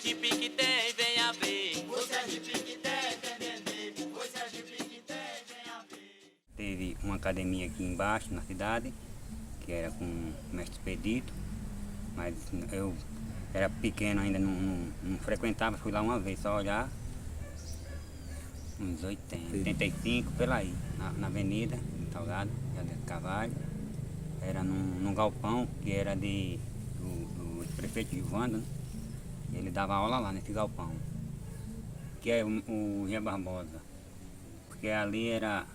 Sergipe que tem, venha ver. O Sergipe que tem, vem ver. O Sergipe que tem, venha ver. Teve uma academia aqui embaixo na cidade, que era com o mestre Expedito, mas eu era pequeno ainda, não frequentava, fui lá uma vez só olhar, uns 85 pela aí, na avenida, em Salgado, Jardim de Carvalho. Era num galpão que era do prefeito Gilvando, né? Ele dava aula lá nesse galpão, que é o Ria Barbosa, porque ali era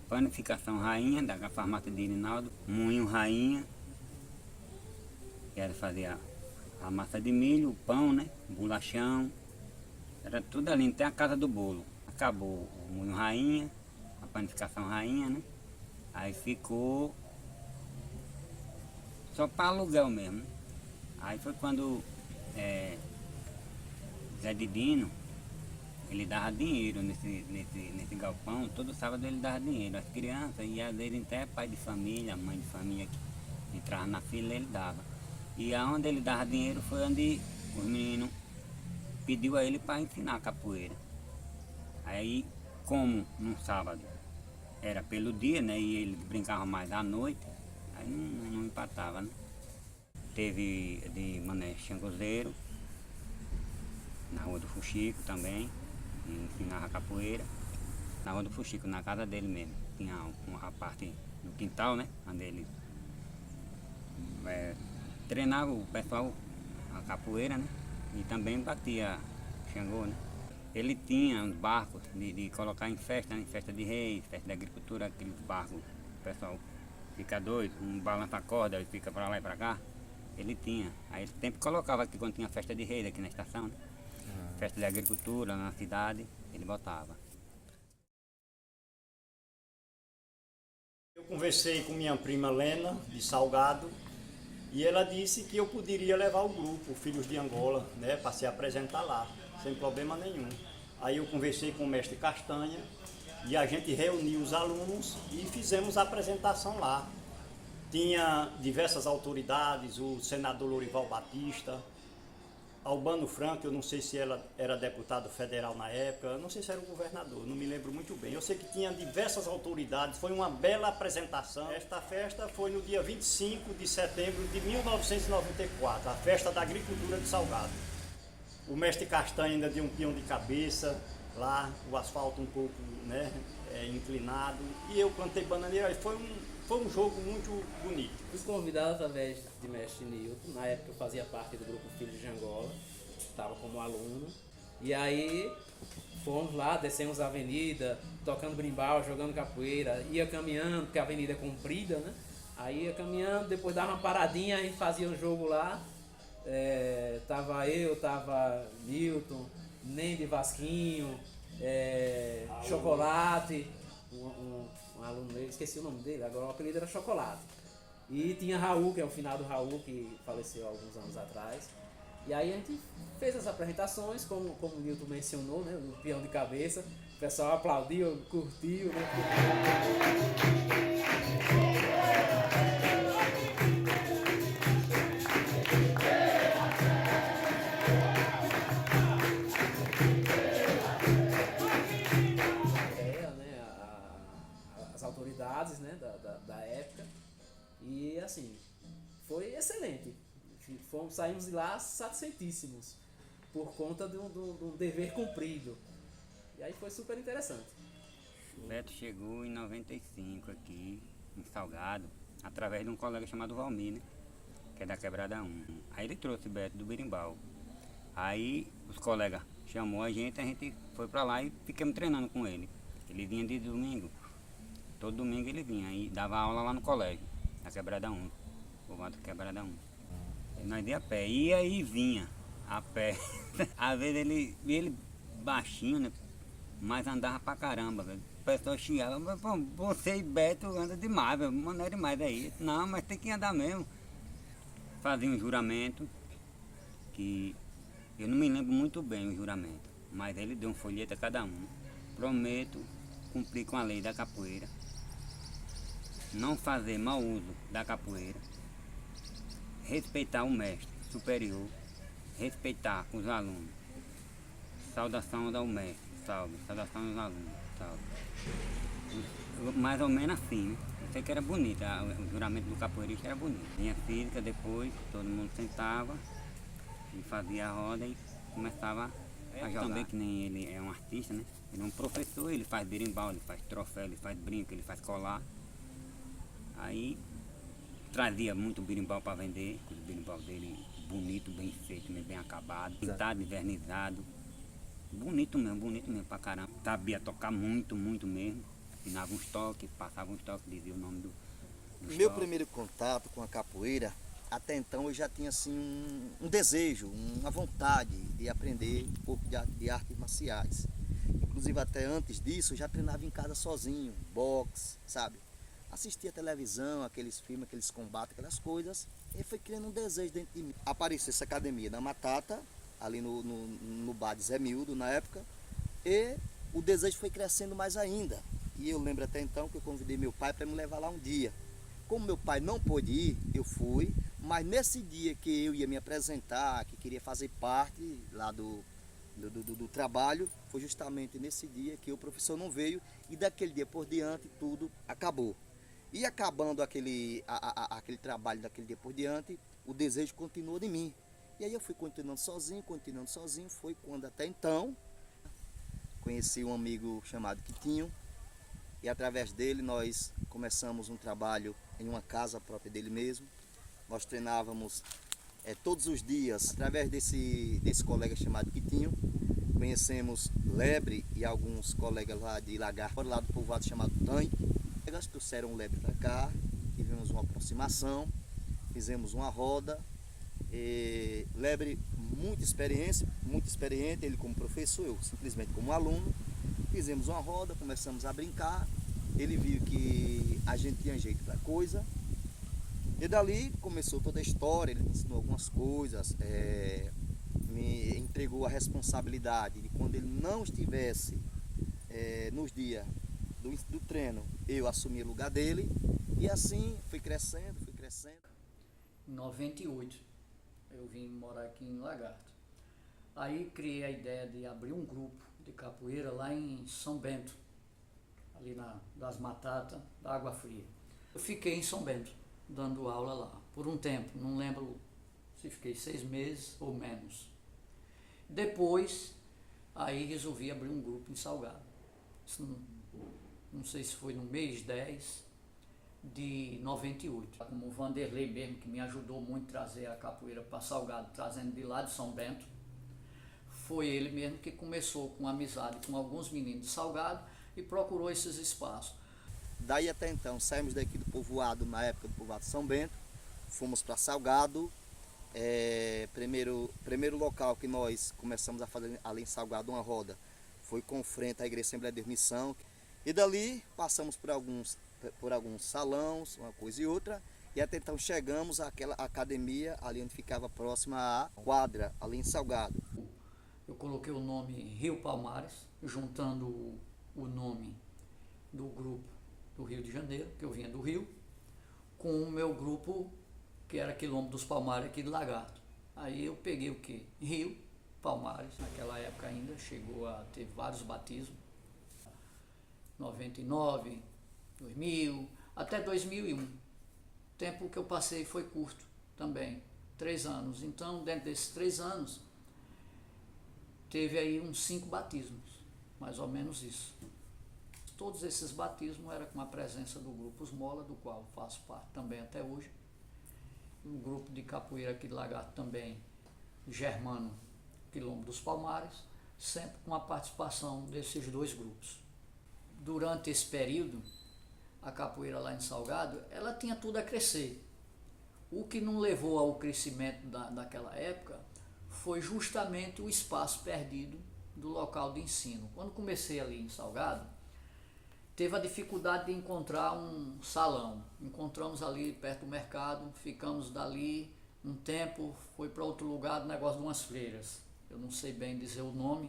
panificação Rainha, da farmácia de Irinaldo, moinho Rainha, que era fazer a massa de milho, o pão, né? Bolachão, era tudo ali, até a casa do bolo. Acabou o moinho Rainha, a panificação Rainha, né? Aí ficou só para aluguel mesmo, né? Aí foi quando Zé Didino, ele dava dinheiro nesse galpão, todo sábado ele dava dinheiro. As crianças, e às vezes até pai de família, mãe de família que entrava na fila, ele dava. E aonde ele dava dinheiro foi onde os meninos pediu a ele para ensinar a capoeira. Aí, como no sábado era pelo dia, né, e ele brincava mais à noite, aí não empatava, né? Teve de Mané Xangozeiro, na rua do Fuxico também, ensinava capoeira. Na rua do Fuxico, na casa dele mesmo, tinha uma parte no quintal, né, onde ele treinava o pessoal a capoeira, né, e também batia Xangô, né. Ele tinha uns barcos de colocar em festa, né, em festa de reis, festa de agricultura, aqueles barcos, o pessoal fica doido, um balança a corda e fica para lá e para cá. Ele tinha, aí ele sempre colocava aqui quando tinha festa de reis aqui na estação, né? Festa de agricultura na cidade, ele botava. Eu conversei com minha prima Lena, de Salgado, e ela disse que eu poderia levar o grupo, Filhos de Angola, né, para se apresentar lá, sem problema nenhum. Aí eu conversei com o mestre Castanha e a gente reuniu os alunos e fizemos a apresentação lá. Tinha diversas autoridades, o senador Lorival Batista, Albano Franco, eu não sei se ela era deputado federal na época, eu não sei se era o governador, não me lembro muito bem. Eu sei que tinha diversas autoridades, foi uma bela apresentação. Esta festa foi no dia 25 de setembro de 1994, a festa da agricultura de Salgado. O mestre Castanha ainda deu um peão de cabeça, lá o asfalto um pouco, né, inclinado, e eu cantei bananeira. Foi um jogo muito bonito. Fui convidado através de mestre Nilton, na época eu fazia parte do grupo Filhos de Angola, estava como aluno, e aí fomos lá, descemos a avenida, tocando brimbal, jogando capoeira, ia caminhando, porque a avenida é comprida, né? Aí ia caminhando, depois dava uma paradinha, a gente fazia um jogo lá, tava Nilton, Nende Vasquinho, Chocolate, um aluno dele, esqueci o nome dele, agora o apelido era Chocolate. E tinha Raul, que é o finado Raul, que faleceu há alguns anos atrás. E aí a gente fez as apresentações, como o Nilton mencionou, né, o peão de cabeça. O pessoal aplaudiu, curtiu, né? As autoridades, né, da época, e assim, foi excelente. Saímos de lá satisfeitíssimos por conta do dever cumprido, e aí foi super interessante. O Beto chegou em 95 aqui em Salgado, através de um colega chamado Valmir, né, que é da Quebrada 1. Aí ele trouxe o Beto do Berimbau. Aí os colegas chamou a gente foi pra lá e ficamos treinando com ele. Ele vinha de domingo. Todo domingo ele vinha e dava aula lá no colégio, na Quebrada 1, povoado Quebrada 1. E nós ia a pé, ia e vinha a pé. Às vezes ele baixinho, né, mas andava pra caramba, velho. O pessoal xingava, mas pô, você e Beto anda demais, velho, não é demais aí. Não, mas tem que andar mesmo. Fazia um juramento, que eu não me lembro muito bem o juramento, mas ele deu um folheto a cada um. Prometo cumprir com a lei da capoeira, não fazer mau uso da capoeira, respeitar o mestre superior, respeitar os alunos. Saudação ao mestre, salve. Saudação aos alunos, salve. Mais ou menos assim, né? Eu sei que era bonito, o juramento do capoeirista era bonito. Vinha física, depois todo mundo sentava e fazia a roda e começava a jogar. Também que nem ele é um artista, né? Ele é um professor, ele faz berimbau, ele faz troféu, ele faz brinco, ele faz colar. Aí trazia muito berimbau para vender, o berimbau dele bonito, bem feito, bem acabado, pintado, invernizado. Bonito mesmo pra caramba. Sabia tocar muito mesmo. Ensinava uns toques, passava uns toques, dizia o nome do Meu primeiro contato com a capoeira, até então eu já tinha assim um desejo, uma vontade de aprender um pouco de artes marciais. Inclusive até antes disso eu já treinava em casa sozinho, boxe, sabe? Assistia televisão, aqueles filmes, aqueles combates, aquelas coisas, e foi criando um desejo dentro de mim. Apareceu essa academia na Matata, ali no bar de Zé Mildo na época, e o desejo foi crescendo mais ainda. E eu lembro até então que eu convidei meu pai para me levar lá um dia. Como meu pai não pôde ir, eu fui, mas nesse dia que eu ia me apresentar, que queria fazer parte lá do trabalho, foi justamente nesse dia que o professor não veio e daquele dia por diante tudo acabou. E acabando aquele trabalho daquele dia por diante, o desejo continuou de mim. E aí eu fui continuando sozinho, foi quando até então conheci um amigo chamado Quitinho, e através dele nós começamos um trabalho em uma casa própria dele mesmo. Nós treinávamos todos os dias, através desse colega chamado Quitinho. Conhecemos Lebre e alguns colegas lá de Lagarto, lá do povoado chamado Tanque. Eles trouxeram o Lebre para cá, tivemos uma aproximação, fizemos uma roda. Lebre muito experiente, ele como professor, eu simplesmente como aluno. Fizemos uma roda, começamos a brincar, ele viu que a gente tinha jeito para coisa, e dali começou toda a história. Ele me ensinou algumas coisas, me entregou a responsabilidade de quando ele não estivesse nos dias do treino, eu assumi o lugar dele, e assim fui crescendo. Em 98 eu vim morar aqui em Lagarto. Aí criei a ideia de abrir um grupo de capoeira lá em São Bento, ali das Matatas, da Água Fria. Eu fiquei em São Bento, dando aula lá, por um tempo, não lembro se fiquei 6 meses ou menos. Depois, aí resolvi abrir um grupo em Salgado. Isso não sei se foi no mês 10 de 98. Como o Vanderlei mesmo, que me ajudou muito a trazer a capoeira para Salgado, trazendo de lá de São Bento. Foi ele mesmo que começou com amizade com alguns meninos de Salgado e procurou esses espaços. Daí até então, saímos daqui do povoado, na época do povoado São Bento, fomos para Salgado. Primeiro local que nós começamos a fazer ali em Salgado uma roda foi com frente à Igreja Assembleia de Missão. E dali passamos por alguns salões, uma coisa e outra, e até então chegamos àquela academia ali onde ficava próxima à quadra, ali em Salgado. Eu coloquei o nome Rio Palmares, juntando o nome do grupo do Rio de Janeiro, que eu vinha do Rio, com o meu grupo, que era Quilombo dos Palmares, aqui de Lagarto. Aí eu peguei o quê? Rio Palmares, naquela época ainda, chegou a ter vários batismos. 99, 2000, até 2001. O tempo que eu passei foi curto também, 3 anos. Então, dentro desses 3 anos, teve aí uns 5 batismos, mais ou menos isso. Todos esses batismos eram com a presença do grupo Osmola, do qual faço parte também até hoje. O grupo de capoeira aqui de Lagarto também, Germano, Quilombo dos Palmares, sempre com a participação desses 2 grupos. Durante esse período, a capoeira lá em Salgado, ela tinha tudo a crescer. O que não levou ao crescimento daquela época foi justamente o espaço perdido do local de ensino. Quando comecei ali em Salgado, teve a dificuldade de encontrar um salão. Encontramos ali perto do mercado, ficamos dali um tempo, foi para outro lugar, do negócio de umas freiras. Eu não sei bem dizer o nome,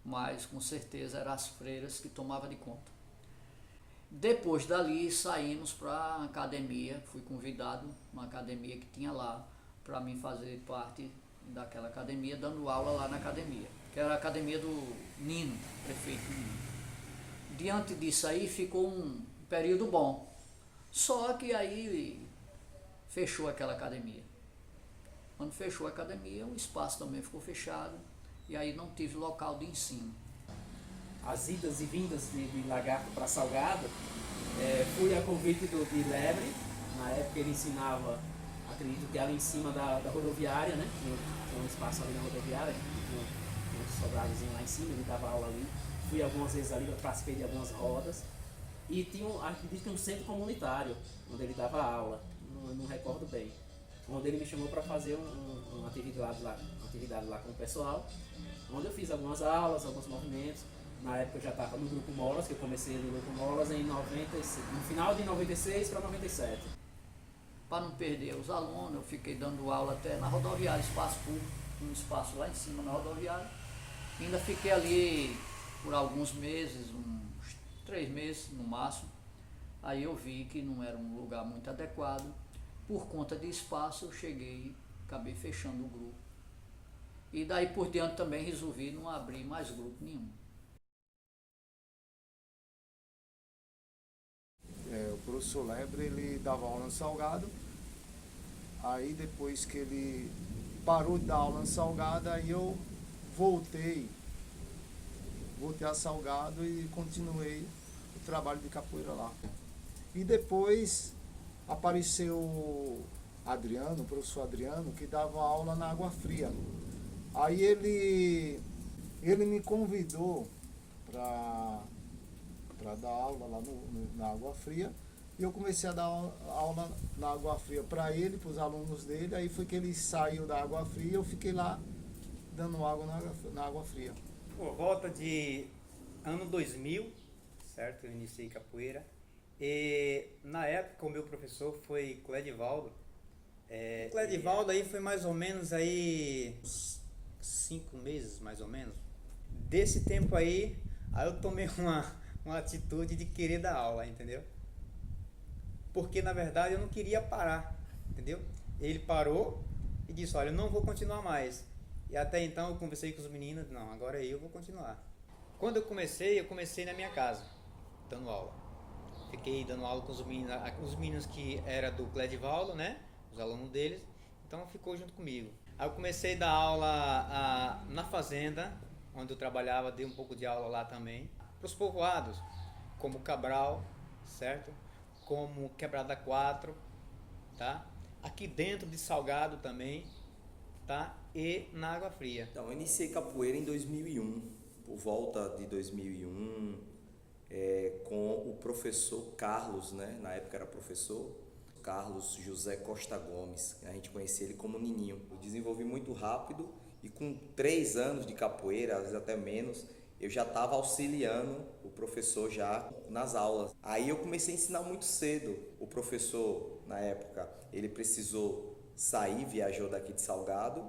mas com certeza eram as freiras que tomavam de conta. Depois dali saímos para a academia, fui convidado, uma academia que tinha lá, para mim fazer parte daquela academia, dando aula lá na academia, que era a academia do Nino, prefeito Nino. Diante disso aí ficou um período bom, só que aí fechou aquela academia. Quando fechou a academia, o espaço também ficou fechado e aí não tive local de ensino. As idas e vindas de Lagarto para Salgado, fui a convite do Lebre. Na época ele ensinava, acredito que ali em cima da rodoviária, né? Tinha um espaço ali na rodoviária, tinha um sobradozinho lá em cima, ele dava aula ali. Fui algumas vezes ali, participei de algumas rodas. E acredito que um centro comunitário, onde ele dava aula, não recordo bem. Onde ele me chamou para fazer uma atividade lá com o pessoal, onde eu fiz algumas aulas, alguns movimentos. Na época eu já estava no Grupo Molas, que eu comecei no Grupo Molas no final de 96 para 97. Para não perder os alunos, eu fiquei dando aula até na rodoviária, espaço público, um espaço lá em cima na rodoviária. Ainda fiquei ali por alguns meses, uns 3 meses no máximo. Aí eu vi que não era um lugar muito adequado. Por conta de espaço, eu acabei fechando o grupo. E daí por diante também resolvi não abrir mais grupo nenhum. O professor Lebre, ele dava aula no Salgado. Aí depois que ele parou de dar aula no Salgado, aí eu voltei a Salgado e continuei o trabalho de capoeira lá. E depois apareceu o professor Adriano, que dava aula na Água Fria. Aí ele me convidou para dar aula lá na Água Fria, e eu comecei a dar aula na Água Fria para ele, para os alunos dele. Aí foi que ele saiu da Água Fria e eu fiquei lá dando água na Água Fria. Por volta de ano 2000, certo? Eu iniciei capoeira. E na época o meu professor foi Cledivaldo. Cledivaldo aí foi mais ou menos aí uns 5 meses, mais ou menos. Desse tempo aí eu tomei uma atitude de querer dar aula, entendeu? Porque na verdade eu não queria parar, entendeu? Ele parou e disse, olha, eu não vou continuar mais. E até então eu conversei com os meninos, não, agora eu vou continuar. Quando eu comecei na minha casa, dando aula. Fiquei dando aula com os meninos que era do Cledivaldo, né? Os alunos deles, então ficou junto comigo. Aí eu comecei a dar aula na fazenda, onde eu trabalhava, dei um pouco de aula lá também. Para os povoados, como Cabral, certo? Como Quebrada 4, tá? Aqui dentro de Salgado também, tá? E na Água Fria. Então, eu iniciei capoeira em 2001, por volta de 2001, com o professor Carlos, né? Na época era professor, Carlos José Costa Gomes, a gente conhecia ele como Nininho. Eu desenvolvi muito rápido e com 3 anos de capoeira, às vezes até menos, eu já estava auxiliando o professor já nas aulas. Aí eu comecei a ensinar muito cedo. O professor, na época, ele precisou sair, viajou daqui de Salgado,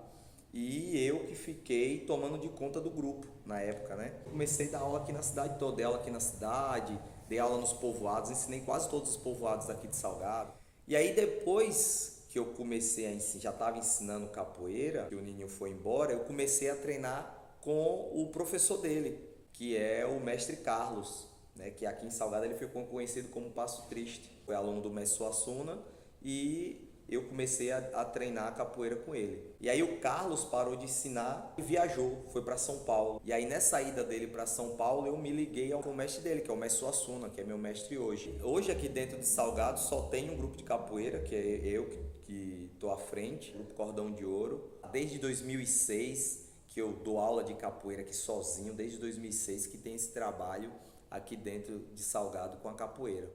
e eu que fiquei tomando de conta do grupo na época, né? Comecei a dar aula aqui na cidade toda, dei aula aqui na cidade, dei aula nos povoados, ensinei quase todos os povoados daqui de Salgado. E aí depois que eu comecei a ensinar, já estava ensinando capoeira, que o Nininho foi embora, eu comecei a treinar com o professor dele, que é o mestre Carlos, né? Que aqui em Salgado ele ficou conhecido como Passo Triste. Foi aluno do mestre Suassuna e eu comecei a treinar capoeira com ele. E aí o Carlos parou de ensinar e viajou, foi para São Paulo. E aí nessa ida dele para São Paulo eu me liguei ao mestre dele, que é o mestre Suassuna, que é meu mestre hoje. Hoje aqui dentro de Salgado só tem um grupo de capoeira, que é eu que estou à frente, o Grupo Cordão de Ouro. Desde 2006 que eu dou aula de capoeira aqui sozinho, desde 2006 que tem esse trabalho aqui dentro de Salgado com a capoeira.